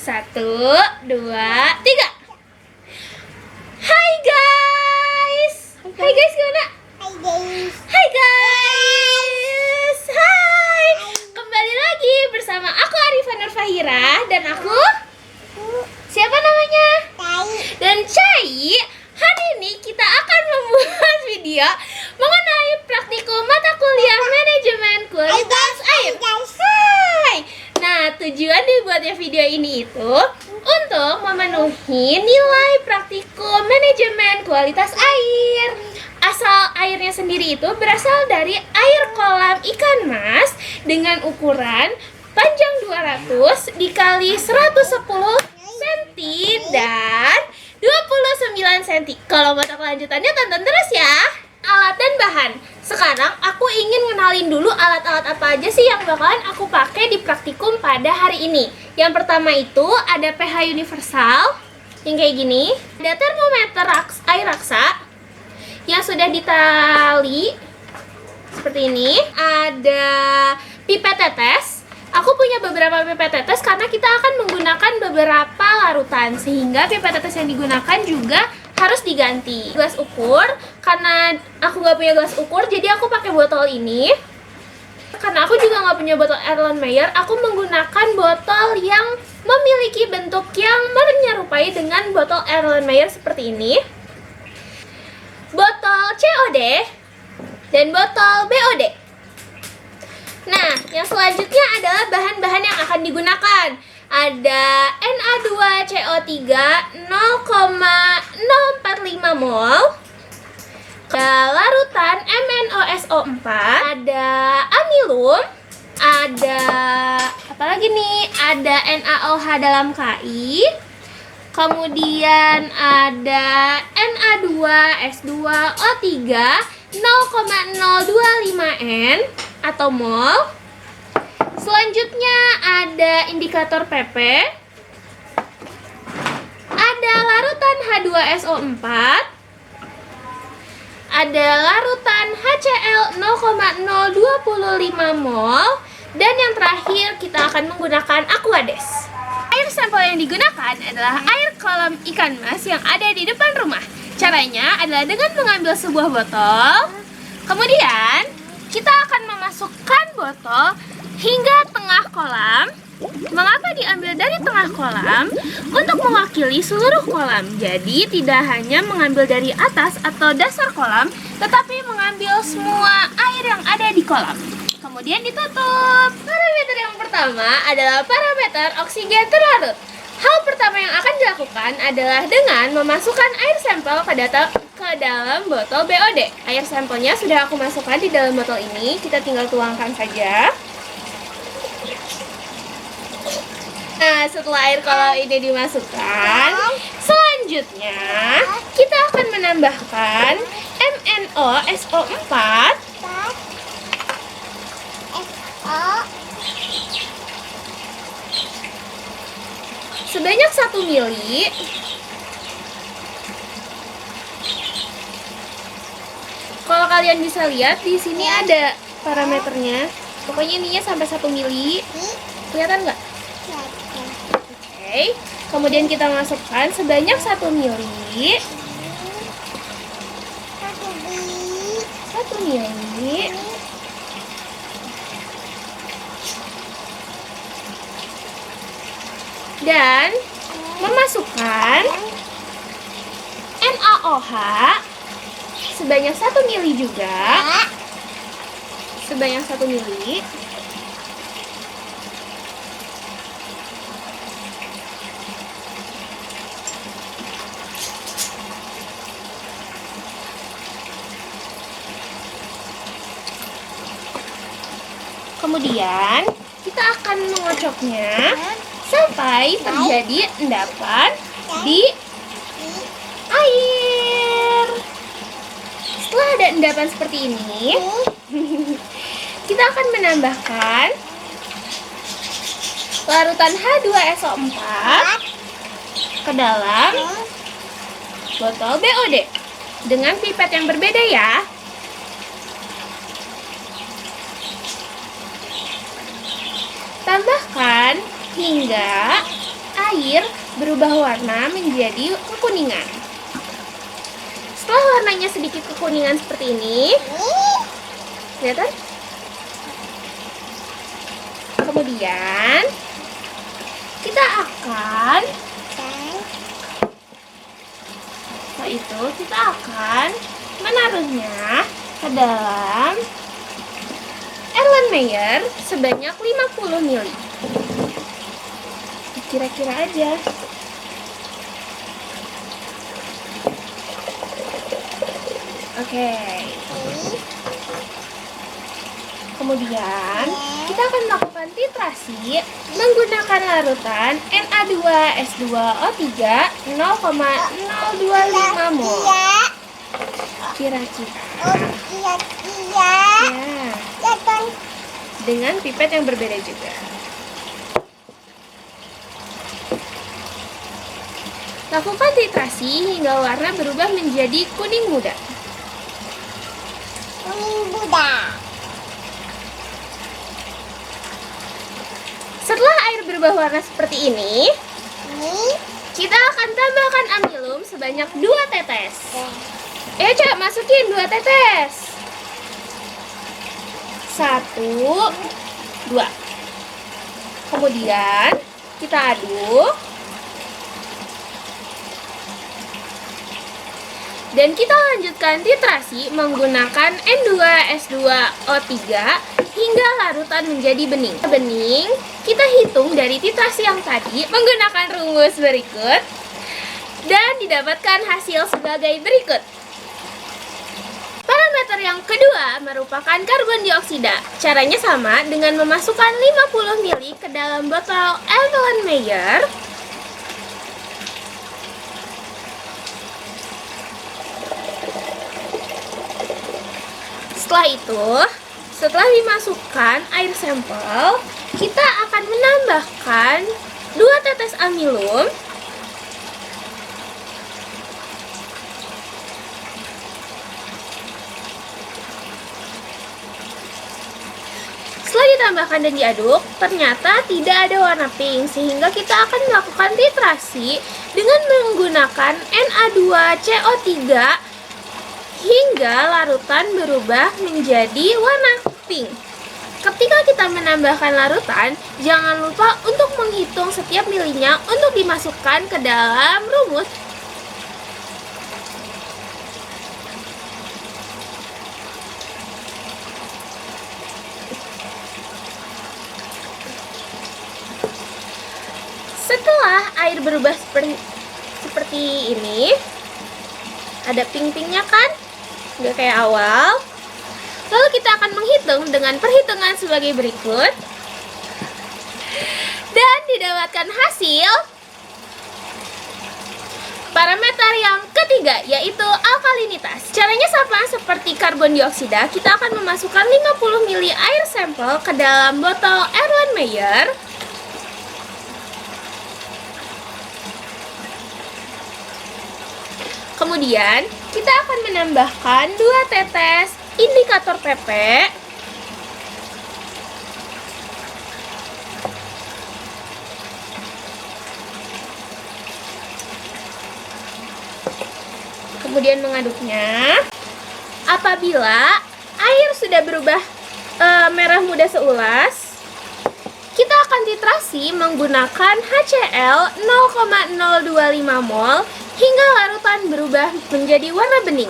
Satu, dua, tiga. Hai guys. Hai guys gimana? Hai guys. Hai. Kembali lagi bersama aku Arifah Nurfahira dan aku siapa namanya? Dan Cai. Hari ini kita akan membuat video mengenai praktikum mata kuliah manajemen kualitas air. Hai. Nah, tujuan dibuatnya video ini itu untuk memenuhi nilai praktikum manajemen kualitas air. Asal airnya sendiri itu berasal dari air kolam ikan mas dengan ukuran panjang 200 dikali 110 cm dan 29 cm. Kalau mata kelanjutannya tonton terus ya. Alat dan bahan. Sekarang aku ingin ngenalin dulu alat-alat apa aja sih yang bakalan aku pakai di praktikum pada hari ini. Yang pertama itu ada pH universal yang kayak gini. Ada termometer air raksa yang sudah ditali seperti ini. Ada pipet tetes. Aku punya beberapa pipet tetes karena kita akan menggunakan beberapa larutan, sehingga pipet tetes yang digunakan juga harus diganti. Gelas ukur, karena aku nggak punya gelas ukur, jadi aku pakai botol ini. Karena aku juga nggak punya botol Erlenmeyer, aku menggunakan botol yang memiliki bentuk yang menyerupai dengan botol Erlenmeyer seperti ini. Botol COD dan botol BOD. Nah, yang selanjutnya adalah bahan-bahan yang akan digunakan. Ada Na2CO3 0,045 mol. Ada larutan MnOSO4, ada amilum, ada apa lagi nih? Ada NaOH dalam KI. Kemudian ada Na2S2O3 0,025 N atau mol. Selanjutnya ada indikator PP. Ada larutan H2SO4. Ada larutan HCl 0,025 mol. Dan yang terakhir kita akan menggunakan Aquades. Air sampel yang digunakan adalah air kolam ikan mas yang ada di depan rumah. Caranya adalah dengan mengambil sebuah botol. Kemudian kita akan memasukkan botol hingga tengah kolam. Mengapa diambil dari tengah kolam? Untuk mewakili seluruh kolam. Jadi tidak hanya mengambil dari atas atau dasar kolam, tetapi mengambil semua air yang ada di kolam. Kemudian ditutup. Parameter yang pertama adalah parameter oksigen terlarut. Hal pertama yang akan dilakukan adalah dengan memasukkan air sampel ke dalam botol BOD. Air sampelnya sudah aku masukkan di dalam botol ini. Kita tinggal tuangkan saja. Nah, setelah air kolam ini dimasukkan, selanjutnya kita akan menambahkan MnOSO4 sebanyak 1 mili. Kalau kalian bisa lihat di sini ada parameternya. Pokoknya ininya sampai 1 mili. Kelihatan nggak? Oke. Kemudian kita masukkan sebanyak 1 mili. 1 mili. Dan memasukkan NaOH sebanyak 1 mili juga. Sebanyak 1 mili. Kemudian kita akan mengocoknya sampai terjadi endapan di air. Setelah ada endapan seperti ini, kita akan menambahkan larutan H2SO4 ke dalam botol BOD dengan pipet yang berbeda ya. Tambahkan hingga air berubah warna menjadi kekuningan. Setelah warnanya sedikit kekuningan seperti ini, kelihatan? Kemudian kita akan menaruhnya ke dalam Erlenmeyer sebanyak 50 ml. Kira-kira aja. Oke. Kemudian kita akan melakukan titrasi menggunakan larutan Na2S2O3 0,025 mol. Kira-kira. Ya. Dengan pipet yang berbeda juga. Lakukan titrasi hingga warna berubah menjadi kuning muda. Setelah air berubah warna seperti ini, kita akan tambahkan amilum sebanyak 2 tetes. Cak, masukin 2 tetes. 1, 2. Kemudian kita aduk. Dan kita lanjutkan titrasi menggunakan N2S2O3 hingga larutan menjadi bening. Bening, kita hitung dari titrasi yang tadi menggunakan rumus berikut dan didapatkan hasil sebagai berikut. Parameter yang kedua merupakan karbon dioksida. Caranya sama dengan memasukkan 50 ml ke dalam botol Erlenmeyer. Setelah dimasukkan air sampel, kita akan menambahkan 2 tetes amilum. Setelah ditambahkan dan diaduk, ternyata tidak ada warna pink, sehingga kita akan melakukan titrasi dengan menggunakan Na2CO3 hingga larutan berubah menjadi warna pink. Ketika kita menambahkan larutan, jangan lupa untuk menghitung setiap milinya untuk dimasukkan ke dalam rumus. Setelah air berubah seperti ini, ada pink-pinknya kan? Nggak kayak awal. Lalu kita akan menghitung dengan perhitungan sebagai berikut. Dan didapatkan hasil parameter yang ketiga, yaitu alkalinitas. Caranya sama seperti karbon dioksida. Kita akan memasukkan 50 ml air sampel ke dalam botol Erlenmeyer. Kemudian kita akan menambahkan 2 tetes indikator PP. Kemudian mengaduknya. Apabila air sudah berubah merah muda seulas, kita akan titrasi menggunakan HCl 0,025 mol hingga larutan berubah menjadi warna bening.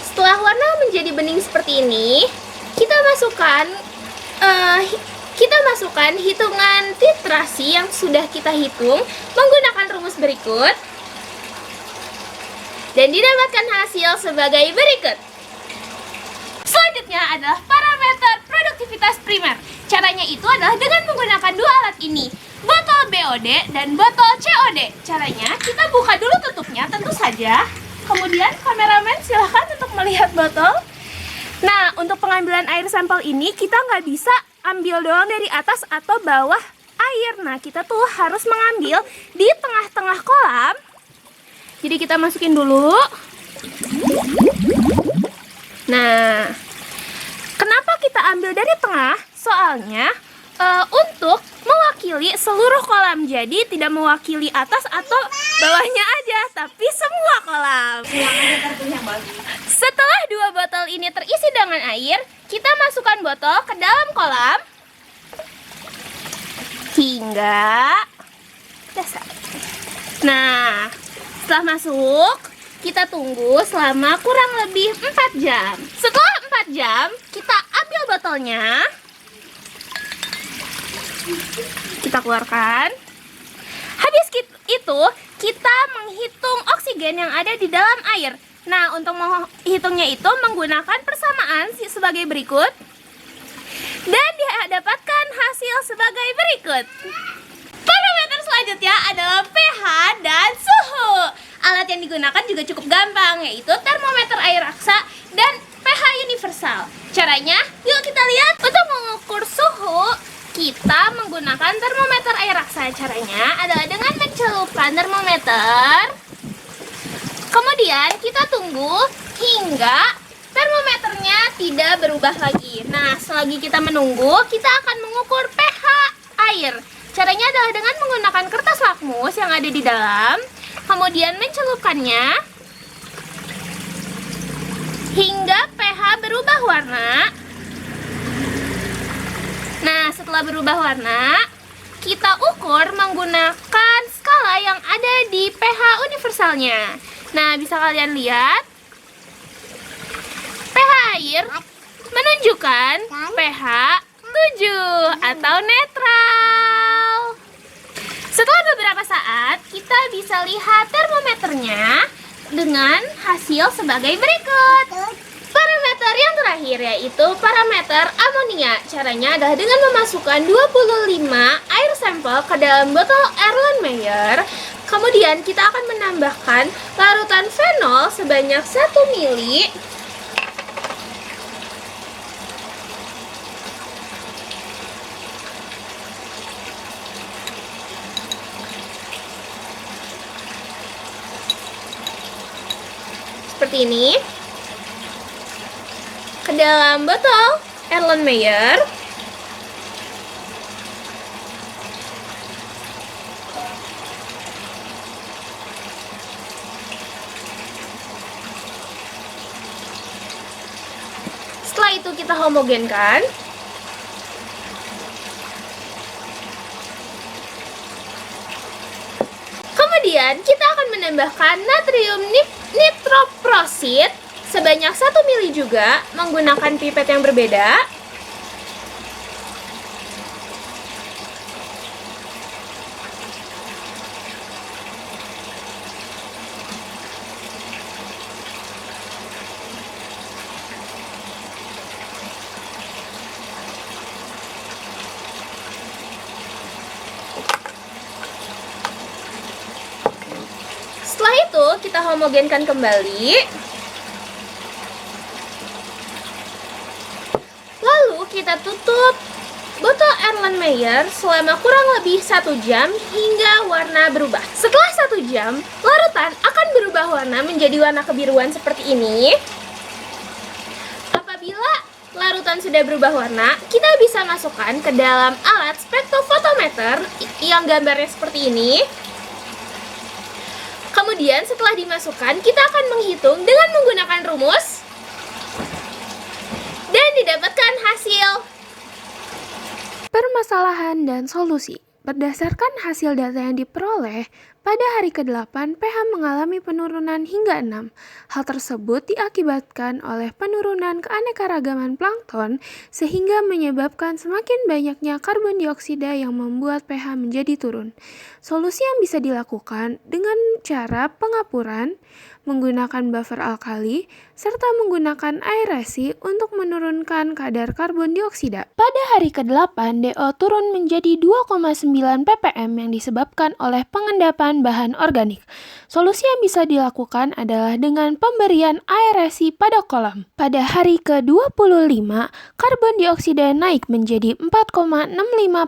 Setelah warna menjadi bening seperti ini, kita masukkan hitungan titrasi yang sudah kita hitung menggunakan rumus berikut dan didapatkan hasil sebagai berikut. Selanjutnya adalah parameter produktivitas primer. Caranya itu adalah dengan menggunakan 2 alat ini, botol BOD dan botol COD. Caranya kita buka dulu tutupnya tentu saja. Kemudian kameramen silahkan untuk melihat botol. Nah, untuk pengambilan air sampel ini kita nggak bisa ambil doang dari atas atau bawah air. Nah, kita tuh harus mengambil di tengah-tengah kolam. Jadi kita masukin dulu. Nah, kenapa kita ambil dari tengah? Soalnya untuk mewakili seluruh kolam. Jadi tidak mewakili atas atau bawahnya aja, tapi semua kolam. Setelah 2 botol ini terisi dengan air, kita masukkan botol ke dalam kolam hingga dasar. Nah, setelah masuk, kita tunggu selama kurang lebih 4 jam. Setelah 4 jam, kita ambil botolnya. Kita keluarkan. Habis itu, kita menghitung oksigen yang ada di dalam air. Nah, untuk menghitungnya itu menggunakan persamaan sebagai berikut. Dan didapatkan hasil sebagai berikut. Parameter selanjutnya adalah pH dan suhu. Alat yang digunakan juga cukup gampang, yaitu termometer air raksa dan pH universal. Caranya, yuk kita lihat. Untuk mengukur suhu, kita menggunakan termometer air raksa. Caranya adalah dengan mencelupkan termometer. Kemudian kita tunggu hingga termometernya tidak berubah lagi. Nah, selagi kita menunggu, kita akan mengukur pH air. Caranya adalah dengan menggunakan kertas lakmus yang ada di dalam. Kemudian mencelupkannya hingga pH berubah warna. Nah, setelah berubah warna, kita ukur menggunakan skala yang ada di pH universalnya. Nah, bisa kalian lihat pH air menunjukkan pH 7 atau netral. Setelah beberapa saat, kita bisa lihat termometernya dengan hasil sebagai berikut. Parameter yang terakhir yaitu parameter amonia. Caranya adalah dengan memasukkan 25 air sampel ke dalam botol Erlenmeyer. Kemudian kita akan menambahkan larutan fenol sebanyak 1 mili. Seperti ini. Ke dalam botol Erlenmeyer. Setelah itu kita homogenkan. Kemudian kita akan menambahkan natrium nitroprosid sebanyak 1 mili juga menggunakan pipet yang berbeda. Setelah itu kita homogenkan kembali. Lalu kita tutup botol Erlenmeyer selama kurang lebih 1 jam hingga warna berubah. Setelah 1 jam, larutan akan berubah warna menjadi warna kebiruan seperti ini. Apabila larutan sudah berubah warna, kita bisa masukkan ke dalam alat spektrofotometer yang gambarnya seperti ini. Kemudian setelah dimasukkan, kita akan menghitung dengan menggunakan rumus dan didapatkan hasil. Permasalahan dan solusi. Berdasarkan hasil data yang diperoleh, pada hari ke-8 pH mengalami penurunan hingga 6. Hal tersebut diakibatkan oleh penurunan keanekaragaman plankton sehingga menyebabkan semakin banyaknya karbon dioksida yang membuat pH menjadi turun. Solusi yang bisa dilakukan dengan cara pengapuran, menggunakan buffer alkali, serta menggunakan aerasi untuk menurunkan kadar karbon dioksida. Pada hari ke-8, DO turun menjadi 2,9 ppm yang disebabkan oleh pengendapan menggunakan bahan organik. Solusi yang bisa dilakukan adalah dengan pemberian aerasi pada kolam. Pada hari ke-25, karbon dioksida naik menjadi 4,65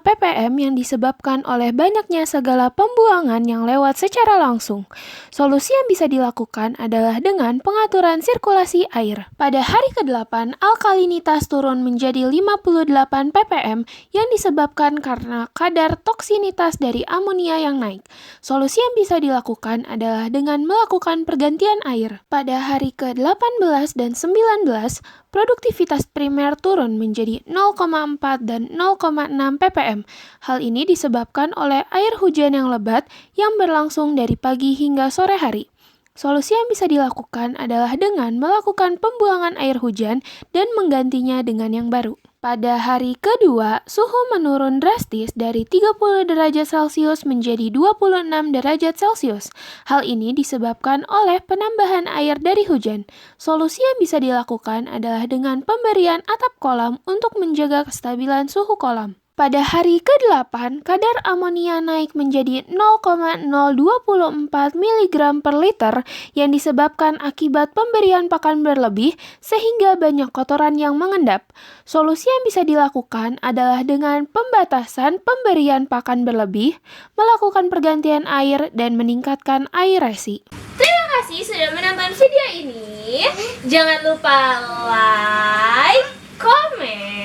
ppm yang disebabkan oleh banyaknya segala pembuangan yang lewat secara langsung. Solusi yang bisa dilakukan adalah dengan pengaturan sirkulasi air. Pada hari ke-8, alkalinitas turun menjadi 58 ppm yang disebabkan karena kadar toksinitas dari amonia yang naik. Solusi yang bisa dilakukan adalah dengan melakukan pergantian air. Pada hari ke-18 dan 19, produktivitas primer turun menjadi 0,4 dan 0,6 ppm. Hal ini disebabkan oleh air hujan yang lebat yang berlangsung dari pagi hingga sore hari. Solusi yang bisa dilakukan adalah dengan melakukan pembuangan air hujan dan menggantinya dengan yang baru. Pada hari kedua, suhu menurun drastis dari 30 derajat Celcius menjadi 26 derajat Celcius. Hal ini disebabkan oleh penambahan air dari hujan. Solusi yang bisa dilakukan adalah dengan pemberian atap kolam untuk menjaga kestabilan suhu kolam. Pada hari ke-8, kadar amonia naik menjadi 0,024 mg per liter yang disebabkan akibat pemberian pakan berlebih sehingga banyak kotoran yang mengendap. Solusi yang bisa dilakukan adalah dengan pembatasan pemberian pakan berlebih, melakukan pergantian air, dan meningkatkan aerasi. Terima kasih sudah menonton video ini. Jangan lupa like, komen,